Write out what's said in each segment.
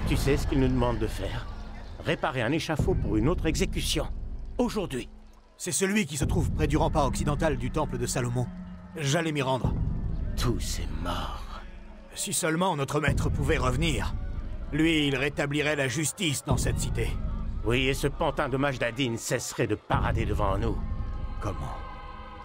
Tu sais ce qu'il nous demande de faire? Réparer un échafaud pour une autre exécution. Aujourd'hui. C'est celui qui se trouve près du rempart occidental du temple de Salomon. J'allais m'y rendre. Tous est mort. Si seulement notre maître pouvait revenir. Lui, il rétablirait la justice dans cette cité. Oui, et ce pantin de Majdadin cesserait de parader devant nous.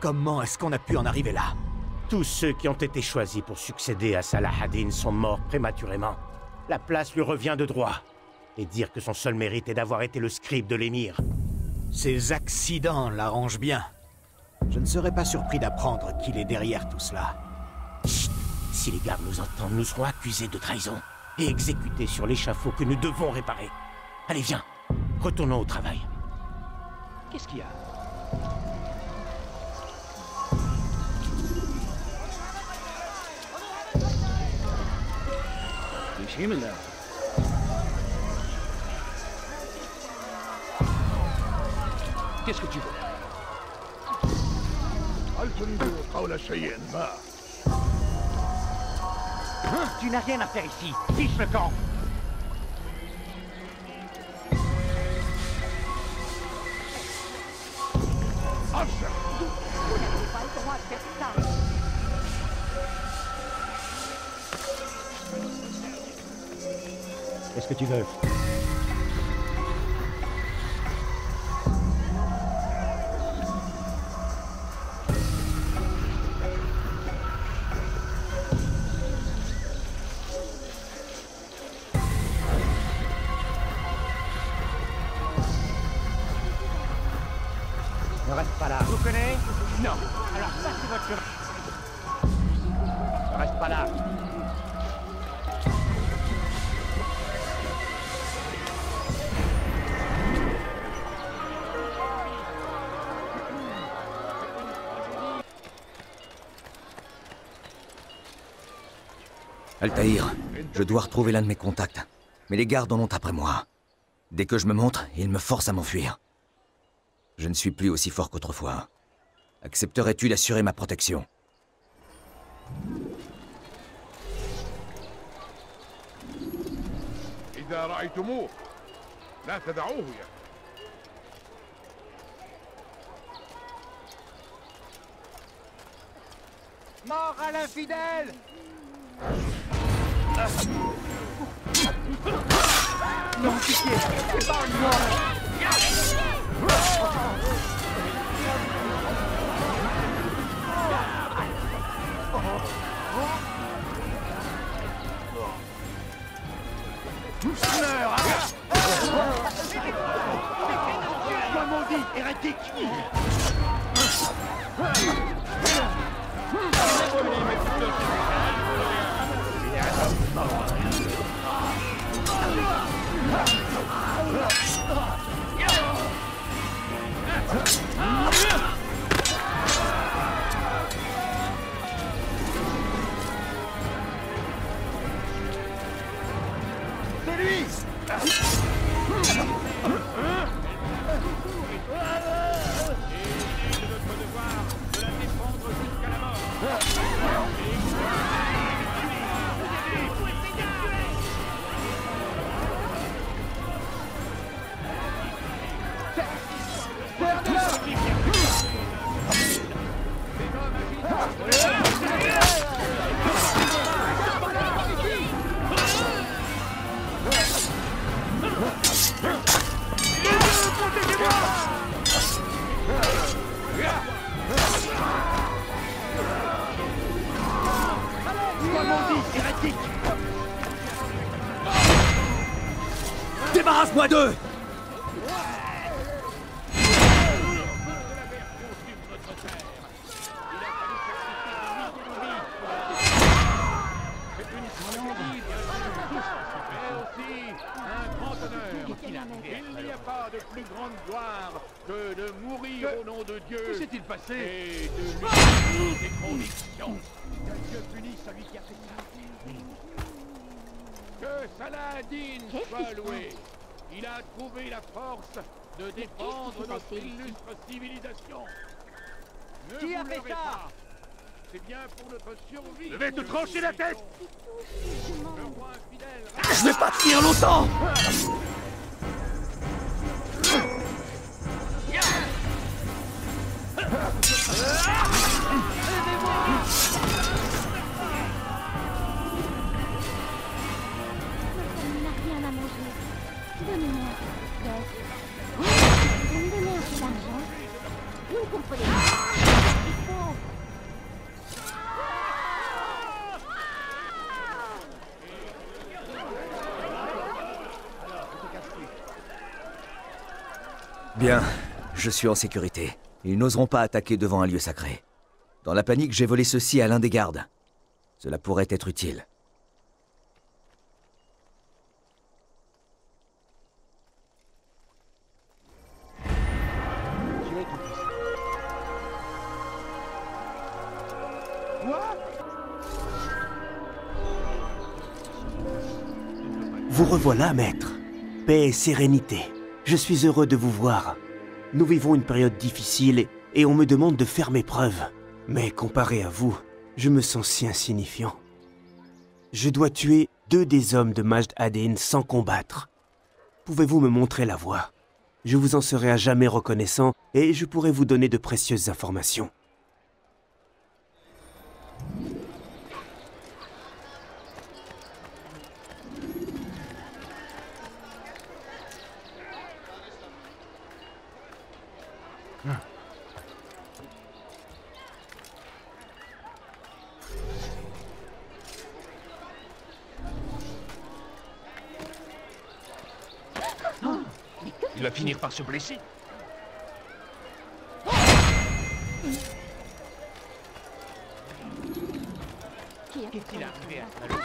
Comment est-ce qu'on a pu en arriver là? Tous ceux qui ont été choisis pour succéder à Salah ad-Din sont morts prématurément. La place lui revient de droit. Et dire que son seul mérite est d'avoir été le scribe de l'émir. Ces accidents l'arrangent bien. Je ne serais pas surpris d'apprendre qu'il est derrière tout cela. Chut! Si les gardes nous entendent, nous serons accusés de trahison et exécutés sur l'échafaud que nous devons réparer. Allez, viens, retournons au travail. Qu'est-ce qu'il y a? Qu'est-ce que tu veux? Tu n'as rien à faire ici. Fiche le camp. Vous n'avez pas le droit de faire ça. Qu'est-ce que tu veux? Ne reste pas là. Vous connaissez? Non. Alors ça, c'est votre chemin. Ne reste pas là. Altaïr, je dois retrouver l'un de mes contacts. Mais les gardes en ont après moi. Dès que je me montre, ils me forcent à m'enfuir. Je ne suis plus aussi fort qu'autrefois. Accepterais-tu d'assurer ma protection? Mort à l'infidèle! Non, pitié, épargne-moi! Sois maudit, hérétique! C'est lui! Débarrasse-moi d'eux! Il n'y a pas de plus grande gloire que de mourir au nom de Dieu. Que s'est-il passé? Et de lui des convictions. Que Dieu punisse celui qui a fait ça. Que Salah ad-Din soit loué. Il a trouvé la force de défendre notre illustre civilisation. Ne Qui a vous fait leurrez ça? pas. C'est bien pour notre survie. Je vais te trancher la tête. Le roi infidèle. Je vais pas tenir longtemps! Il n'a rien à manger. Donnez-moi un peu de pièces. Vous me donnez un peu d'argent. Vous ne comprenez pas. Il faut... Bien, je suis en sécurité. Ils n'oseront pas attaquer devant un lieu sacré. Dans la panique, j'ai volé ceci à l'un des gardes. Cela pourrait être utile. Vous revoilà, maître. Paix et sérénité. Je suis heureux de vous voir. Nous vivons une période difficile et on me demande de faire mes preuves. Mais comparé à vous, je me sens si insignifiant. Je dois tuer 2 des hommes de Majd Aden sans combattre. Pouvez-vous me montrer la voie? Je vous en serai à jamais reconnaissant et je pourrai vous donner de précieuses informations. Il va finir par se blesser. Qu'est-il arrivé à Salomon?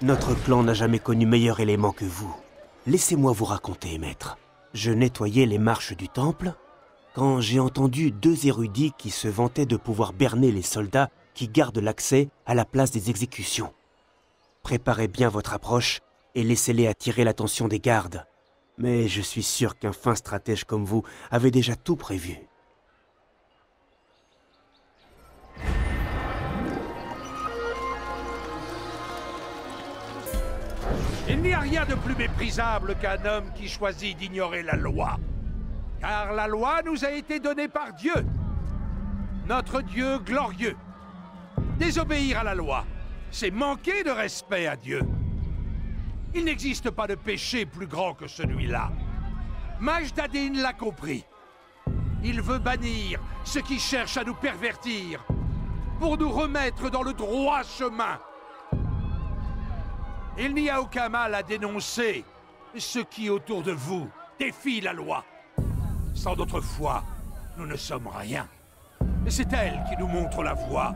Notre clan n'a jamais connu meilleur élément que vous. Laissez-moi vous raconter, maître. Je nettoyais les marches du temple quand j'ai entendu 2 érudits qui se vantaient de pouvoir berner les soldats qui gardent l'accès à la place des exécutions. Préparez bien votre approche et laissez-les attirer l'attention des gardes. Mais je suis sûr qu'un fin stratège comme vous avait déjà tout prévu. Il n'y a rien de plus méprisable qu'un homme qui choisit d'ignorer la loi. Car la loi nous a été donnée par Dieu, notre Dieu glorieux. Désobéir à la loi, c'est manquer de respect à Dieu. Il n'existe pas de péché plus grand que celui-là. Majd Aden l'a compris. Il veut bannir ceux qui cherchent à nous pervertir pour nous remettre dans le droit chemin. Il n'y a aucun mal à dénoncer ceux qui, autour de vous, défient la loi. Sans notre foi, nous ne sommes rien. C'est elle qui nous montre la voie.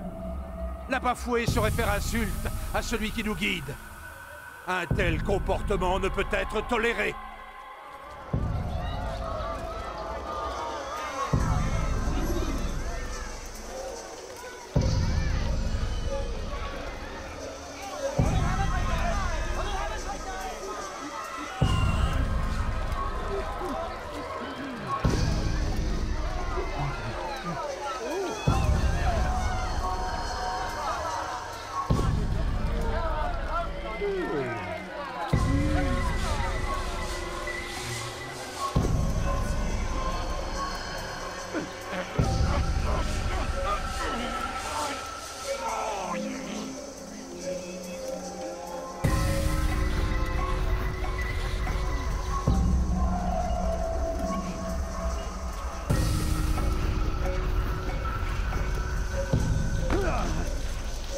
La bafouer serait faire insulte à celui qui nous guide. Un tel comportement ne peut être toléré.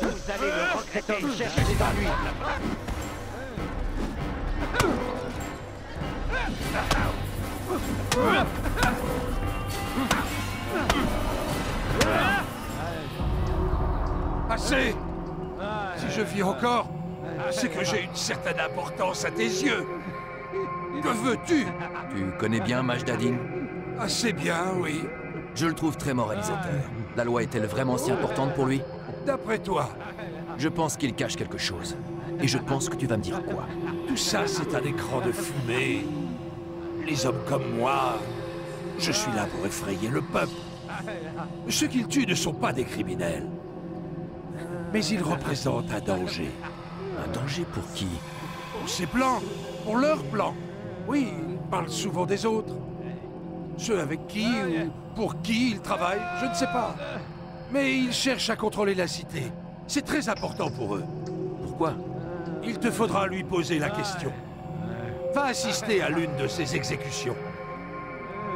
Vous allez le regretter. Cherchez dans lui. Assez! Si je vis encore, c'est que j'ai une certaine importance à tes yeux. Que veux-tu? Tu connais bien Majd Aden? Assez bien, oui. Je le trouve très moralisateur. La loi est-elle vraiment si importante pour lui? D'après toi, Je pense qu'il cache quelque chose. Et je pense que tu vas me dire quoi. tout ça, c'est un écran de fumée. Les hommes comme moi, je suis là pour effrayer le peuple. Ceux qu'il tue ne sont pas des criminels. Mais ils représentent un danger. Un danger pour qui? Pour ses plans, pour leurs plans. Oui, ils parlent souvent des autres. Ceux avec qui ou pour qui ils travaillent, je ne sais pas. Mais ils cherchent à contrôler la cité. C'est très important pour eux. Pourquoi? Il te faudra lui poser la question. Va assister à l'une de ces exécutions.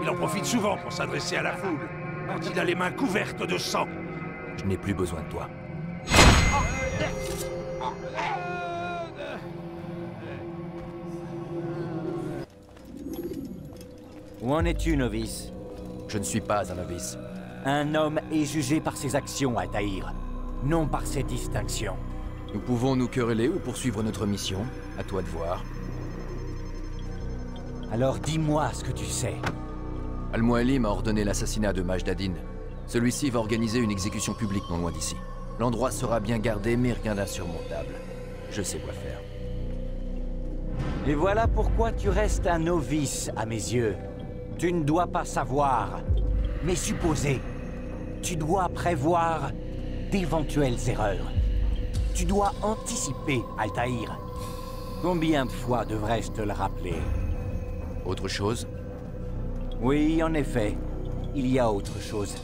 Il en profite souvent pour s'adresser à la foule, quand il a les mains couvertes de sang. Je n'ai plus besoin de toi. Où en es-tu, novice? Je ne suis pas un novice. Un homme est jugé par ses actions, Altaïr, non par ses distinctions. Nous pouvons nous quereller ou poursuivre notre mission. À toi de voir. Alors dis-moi ce que tu sais. Al-Mualim a ordonné l'assassinat de Majdadin. Celui-ci va organiser une exécution publique non loin d'ici. L'endroit sera bien gardé, mais rien d'insurmontable. Je sais quoi faire. Et voilà pourquoi tu restes un novice à mes yeux. Tu ne dois pas savoir, mais supposer. Tu dois prévoir d'éventuelles erreurs. Tu dois anticiper, Altaïr. Combien de fois devrais-je te le rappeler? Autre chose? Oui, en effet, il y a autre chose.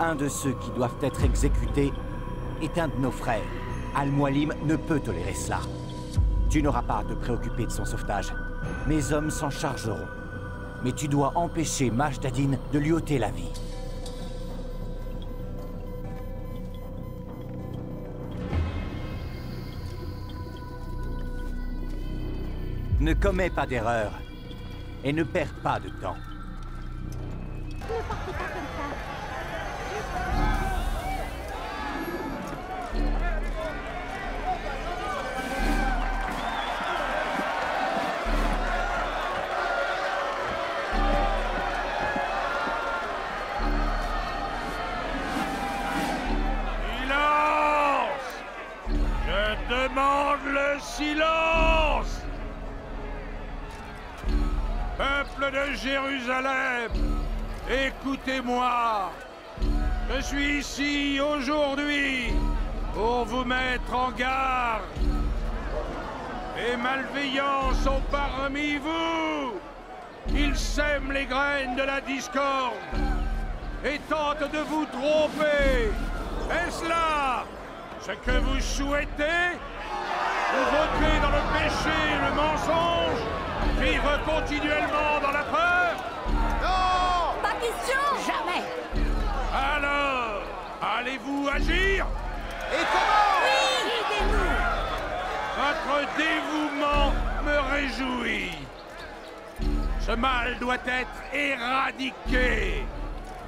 Un de ceux qui doivent être exécutés est un de nos frères. Al-Mualim ne peut tolérer cela. Tu n'auras pas à te préoccuper de son sauvetage. Mes hommes s'en chargeront. Mais tu dois empêcher Majdadin de lui ôter la vie. Ne commets pas d'erreur. Et ne perds pas de temps. Ne partez pas comme ça. Silence! Je demande le silence! Peuple de Jérusalem, écoutez-moi. Je suis ici aujourd'hui pour vous mettre en garde. Les malveillants sont parmi vous. Ils sèment les graines de la discorde et tentent de vous tromper. Est-ce là ce que vous souhaitez? Vous votez dans le péché et le mensonge? Vivre continuellement dans la peur? Non! Pas question! Jamais! Alors, allez-vous agir? Et comment? Oui! Aidez-nous! Votre dévouement me réjouit. Ce mal doit être éradiqué.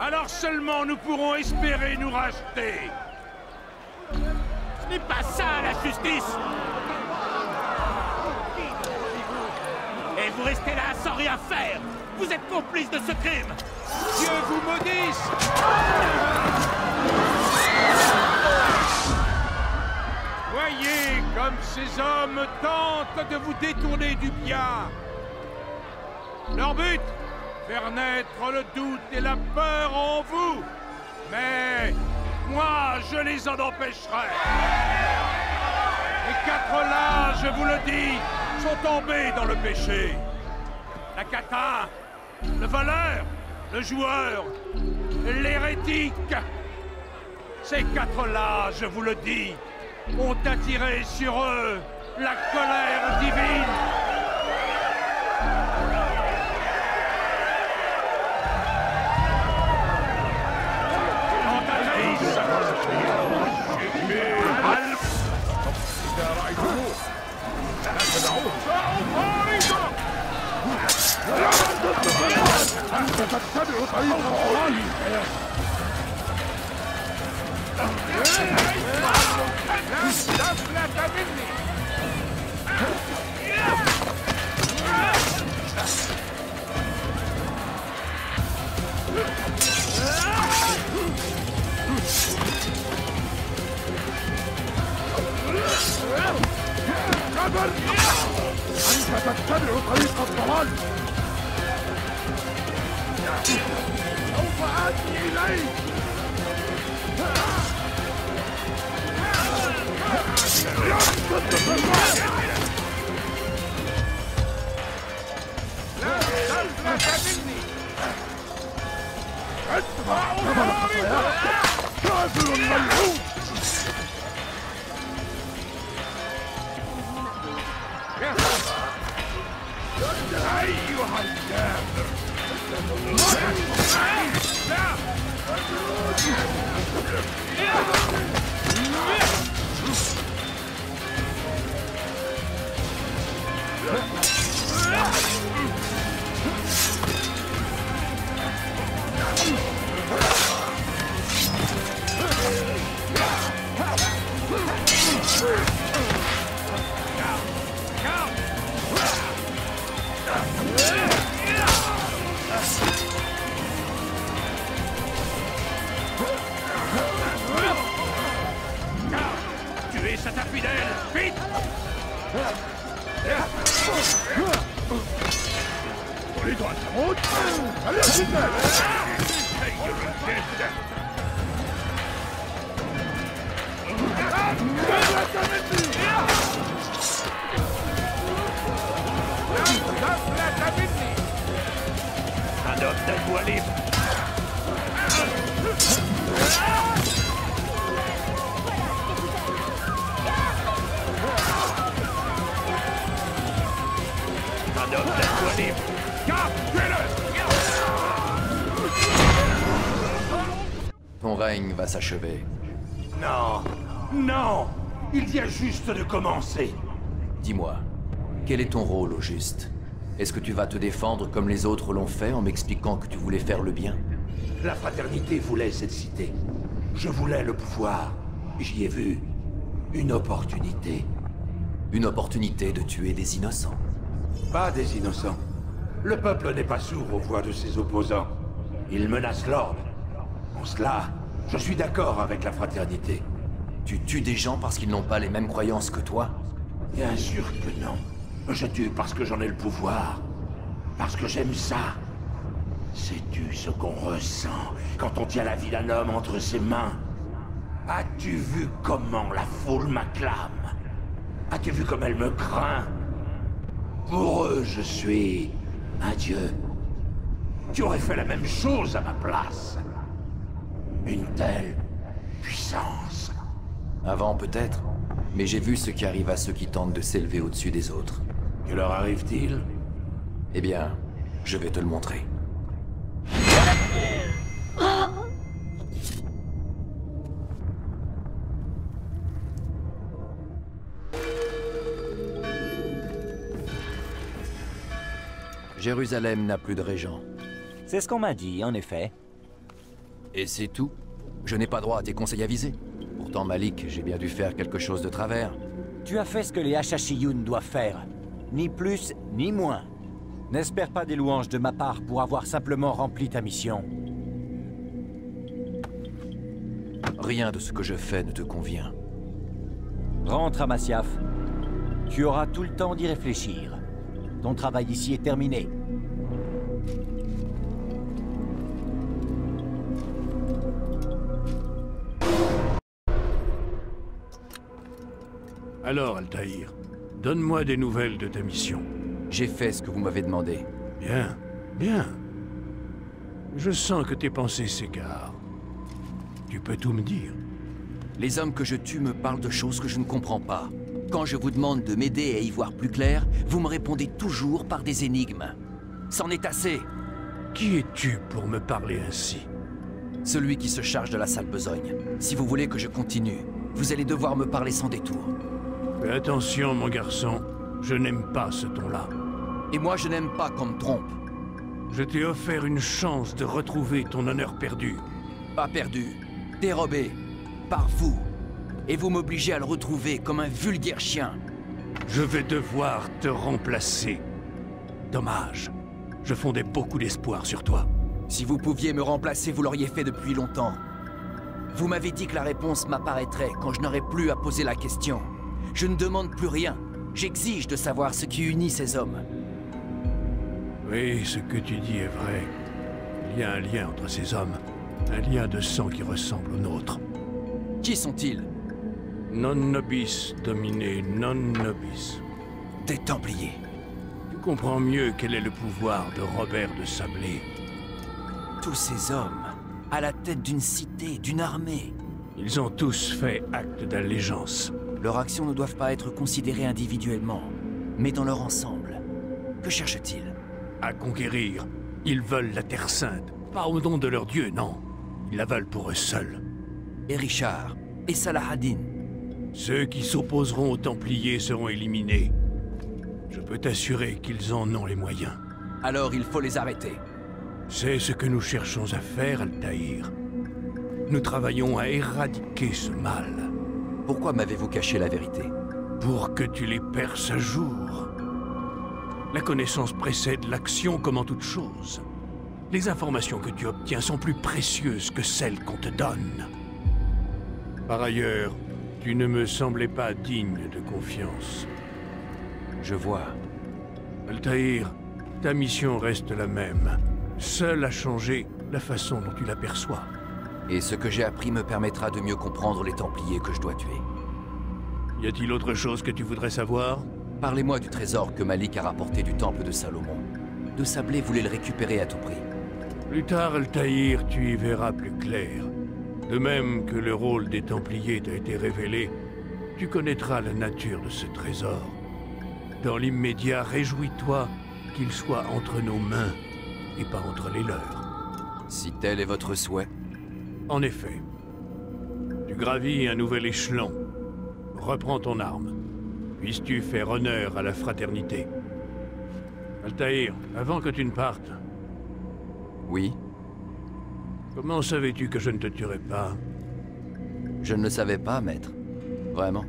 Alors seulement nous pourrons espérer nous racheter. Ce n'est pas ça la justice! Et vous restez là sans rien faire! Vous êtes complice de ce crime! Dieu vous maudisse! Voyez comme ces hommes tentent de vous détourner du bien! Leur but? Faire naître le doute et la peur en vous! Mais moi, je les en empêcherai! Les quatre là, je vous le dis, sont tombés dans le péché. La catin, le voleur, le joueur, l'hérétique. Ces quatre-là, je vous le dis, ont attiré sur eux la colère divine. تتبع طريق الضلال لا تفلت مني تتبع طريق الضلال سوف آتي إليك لا تفلت مني اتبع خطاياك كافر ملعون أيها الكافر Tuez cet infidèle, vite! أريد أن تموت؟ هل يجب Un homme d'un doigt libre. Un homme d'un doigt libre. Garde, tuez-le! Ton règne va s'achever. Non, non! Il vient juste de commencer. Dis-moi, quel est ton rôle au juste? Est-ce que tu vas te défendre comme les autres l'ont fait en m'expliquant que tu voulais faire le bien? La fraternité voulait cette cité. Je voulais le pouvoir. J'y ai vu une opportunité. Une opportunité de tuer des innocents. Pas des innocents. Le peuple n'est pas sourd aux voix de ses opposants. Il menace l'ordre. En cela, je suis d'accord avec la fraternité. Tu tues des gens parce qu'ils n'ont pas les mêmes croyances que toi? Bien sûr que non. Je tue parce que j'en ai le pouvoir. Parce que j'aime ça. Sais-tu ce qu'on ressent quand on tient la vie d'un homme entre ses mains? As-tu vu comment la foule m'acclame? As-tu vu comme elle me craint? Pour eux, je suis un dieu. Tu aurais fait la même chose à ma place. Une telle puissance. Avant peut-être, mais j'ai vu ce qui arrive à ceux qui tentent de s'élever au-dessus des autres. Que leur arrive-t-il? Eh bien, je vais te le montrer. Jérusalem n'a plus de régent. C'est ce qu'on m'a dit, en effet. Et c'est tout? Je n'ai pas droit à tes conseils avisés. Pourtant, Malik, j'ai bien dû faire quelque chose de travers. Tu as fait ce que les Hachashiyun doivent faire. Ni plus, ni moins. N'espère pas des louanges de ma part pour avoir simplement rempli ta mission. Rien de ce que je fais ne te convient. Rentre à Masyaf. Tu auras tout le temps d'y réfléchir. Ton travail ici est terminé. Alors, Altaïr, donne-moi des nouvelles de ta mission. J'ai fait ce que vous m'avez demandé. Bien, bien. Je sens que tes pensées s'égarent. Tu peux tout me dire. Les hommes que je tue me parlent de choses que je ne comprends pas. Quand je vous demande de m'aider à y voir plus clair, vous me répondez toujours par des énigmes. C'en est assez. Qui es-tu pour me parler ainsi? Celui qui se charge de la sale besogne. Si vous voulez que je continue, vous allez devoir me parler sans détour. Fais attention, mon garçon. Je n'aime pas ce ton-là. Et moi, je n'aime pas qu'on me trompe. Je t'ai offert une chance de retrouver ton honneur perdu. Pas perdu. Dérobé. Par vous. Et vous m'obligez à le retrouver comme un vulgaire chien. Je vais devoir te remplacer. Dommage. Je fondais beaucoup d'espoir sur toi. Si vous pouviez me remplacer, vous l'auriez fait depuis longtemps. Vous m'avez dit que la réponse m'apparaîtrait quand je n'aurais plus à poser la question. Je ne demande plus rien. J'exige de savoir ce qui unit ces hommes. Oui, ce que tu dis est vrai. Il y a un lien entre ces hommes. Un lien de sang qui ressemble au nôtre. Qui sont-ils? Non nobis, dominé, non nobis. Des Templiers. Tu comprends mieux quel est le pouvoir de Robert de Sablé. Tous ces hommes, à la tête d'une cité, d'une armée. Ils ont tous fait acte d'allégeance. Leurs actions ne doivent pas être considérées individuellement, mais dans leur ensemble. Que cherchent-ils? À conquérir. Ils veulent la Terre Sainte. Pas au nom de leur dieu, non. Ils la veulent pour eux seuls. Et Richard, et Salah-ad-Din. Ceux qui s'opposeront aux Templiers seront éliminés. Je peux t'assurer qu'ils en ont les moyens. Alors il faut les arrêter. C'est ce que nous cherchons à faire, Altaïr. Nous travaillons à éradiquer ce mal. Pourquoi m'avez-vous caché la vérité? Pour que tu les perces à jour. La connaissance précède l'action comme en toute chose. Les informations que tu obtiens sont plus précieuses que celles qu'on te donne. Par ailleurs, tu ne me semblais pas digne de confiance. Je vois. Altaïr, ta mission reste la même. Seule a changé la façon dont tu l'aperçois. Et ce que j'ai appris me permettra de mieux comprendre les Templiers que je dois tuer. Y a-t-il autre chose que tu voudrais savoir? Parlez-moi du trésor que Malik a rapporté du temple de Salomon. De Sablé voulait le récupérer à tout prix. Plus tard, Altaïr, tu y verras plus clair. De même que le rôle des Templiers t'a été révélé, tu connaîtras la nature de ce trésor. Dans l'immédiat, réjouis-toi qu'il soit entre nos mains et pas entre les leurs. Si tel est votre souhait. En effet. Tu gravis un nouvel échelon. Reprends ton arme. Puisses-tu faire honneur à la fraternité. Altaïr, avant que tu ne partes... Oui. Comment savais-tu que je ne te tuerais pas? Je ne le savais pas, maître. Vraiment.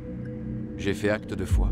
J'ai fait acte de foi.